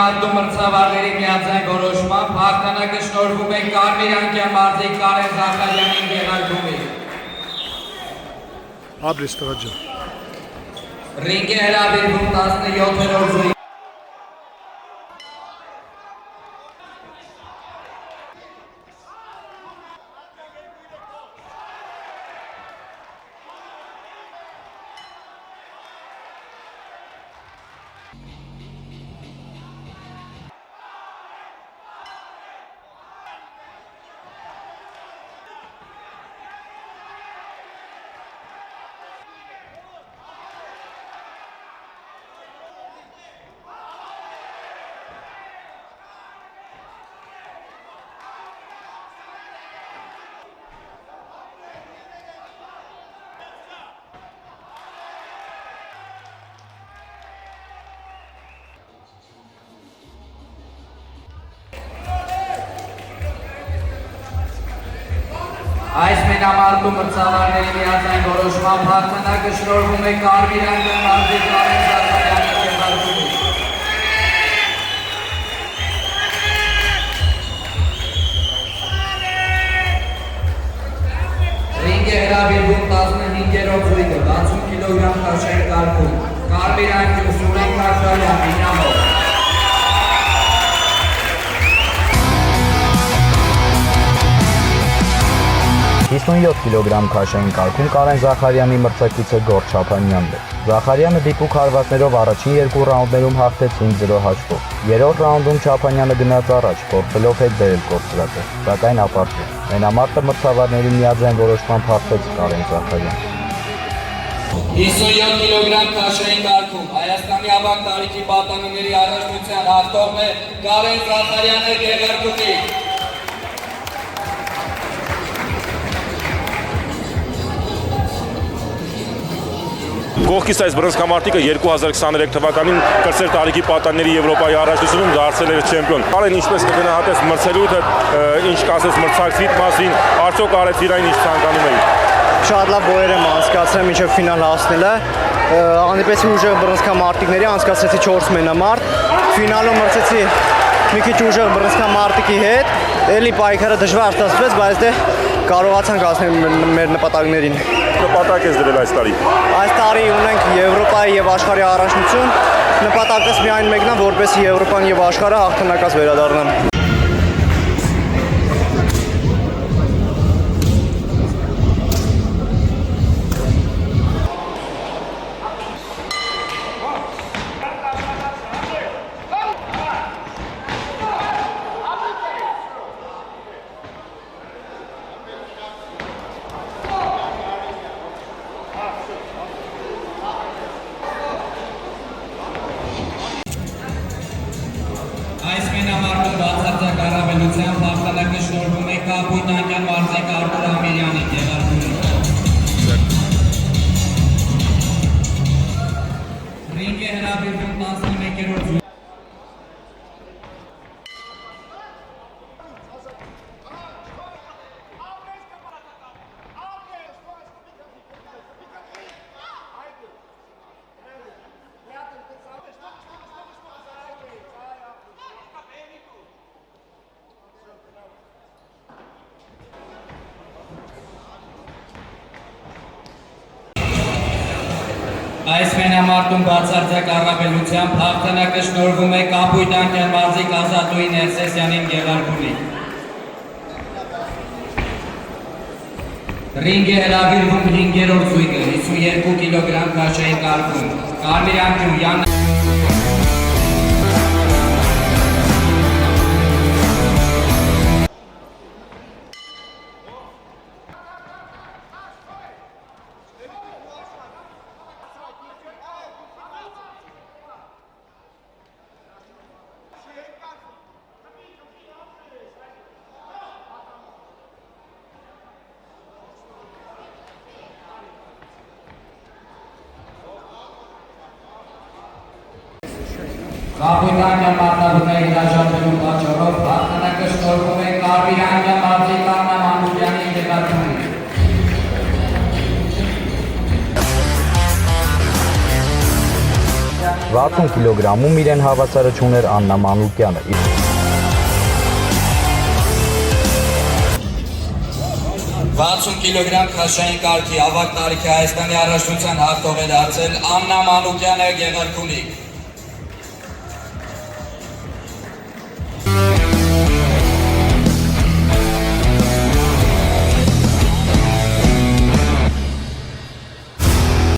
Մատում մրցավարների միաձայն որոշմամբ հաղթանակը շնորհվում է Կարմիր անկյան մարզի Կարեն Զախարյանին եղարկումի։ Աբրիս տղաջան։ Ռինգ է հրավիրվում 17-րդ զույգ։ Այս մենամարտում մրցավարների միաձայն որոշմամբ հաղթանակը շնորհվում է Կարմիր անկյան մարզի Կարեն Զախարյանին եղարկումի։ Ռինգ է հրավիրվում 15-րդ զույգը 60 կիլոգրամ քաշային կարգում։ Կարմիր անկյան Սուրեն Քաշարյան Մինամո։ 57 կիլոգրամ քաշային կարգում Կարեն Զախարյանի մրցակիցը Գորգ Չափանյանն է։ Զախարյանը դիպուկ հարվածներով առաջին երկու ռաունդներում հաղթեց 5-0 հաշվով։ Երրորդ ռաունդում Չափանյանը գնաց առաջ, փորձելով հետ բերել կորցրածը, սակայն ապարդյուն։ Մենամարտը մրցավարների միաձայն որոշմամբ հաղթեց Կարեն Զախարյանը։ 57 կիլոգրամ քաշային կարգում Հայաստանի ավագ տարիքի պատանումների առաջնության հաղթողն է Կարեն Զախարյանը եղարկումի։ Կողքից այս բռնցքամարտիկը 2023 թվականին կրտսեր տարիքի պատանների Եվրոպայի առաջնությունում դարձել էր չեմպիոն։ Կարեն ինչպես կգնահատես մրցելույթը, ինչ կասես մրցակցիդ մասին, արդյոք արեց իրային ինչ ցանկանում էի։ Շատ լավ բոյեր եմ անցկացրել մինչև ֆինալ հասնելը։ Հանդիպեցի ուժեղ բռնցքամարտիկների, անցկացրեցի 4 մենամարտ։ Ֆինալում մրցեցի մի քիչ ուժեղ բռնցքամարտիկի հետ։ Էլի պայքարը դժվար ստացվեց, բայց դե կարողացանք հասնել մեր նպատակներին։ Նպատակ ես դրել այս տարի։ Այս տարի ունենք Եվրոպայի եւ աշխարհի առաջնություն, նպատակս միայն մեկն է, որպեսզի Եվրոպան եւ աշխարհը հաղթանակած վերադառնան։ Այս մենամարտում բացարձակ առավելությամբ հաղթանակը շնորհվում է Կապույտ անկյան մարզիկ Արտուր Ամիրյանի Գեղարքունի։ Ռինգ է հրավիրվում 11-րդ Այս մենամարտում բացարձակ առավելությամբ հաղթանակը շնորհվում է Կապույտ անկյան մարզիկ Ազատուհի Ներսեսյանին Գեղարքունի։ Ռինգ է հրավիրվում 5-րդ զույգը 52 կիլոգրամ քաշային կարգում։ Կարմիր անկյուն Յան Կապույտ անկյան մարտավունների հրաժարվելու պատճառով հաղթանակը շնորհվում է Կարմիր անկյան մարզիկ Աննա Մանուկյանի Գեղարքունի։ 60 կիլոգրամում իրեն հավասարը չուներ Աննա Մանուկյանը։ 60 կիլոգրամ քաշային կարգի ավագ տարիքի Հայաստանի առաջնության հաղթող է դարձել Աննա Մանուկյանը Գեղարքունի։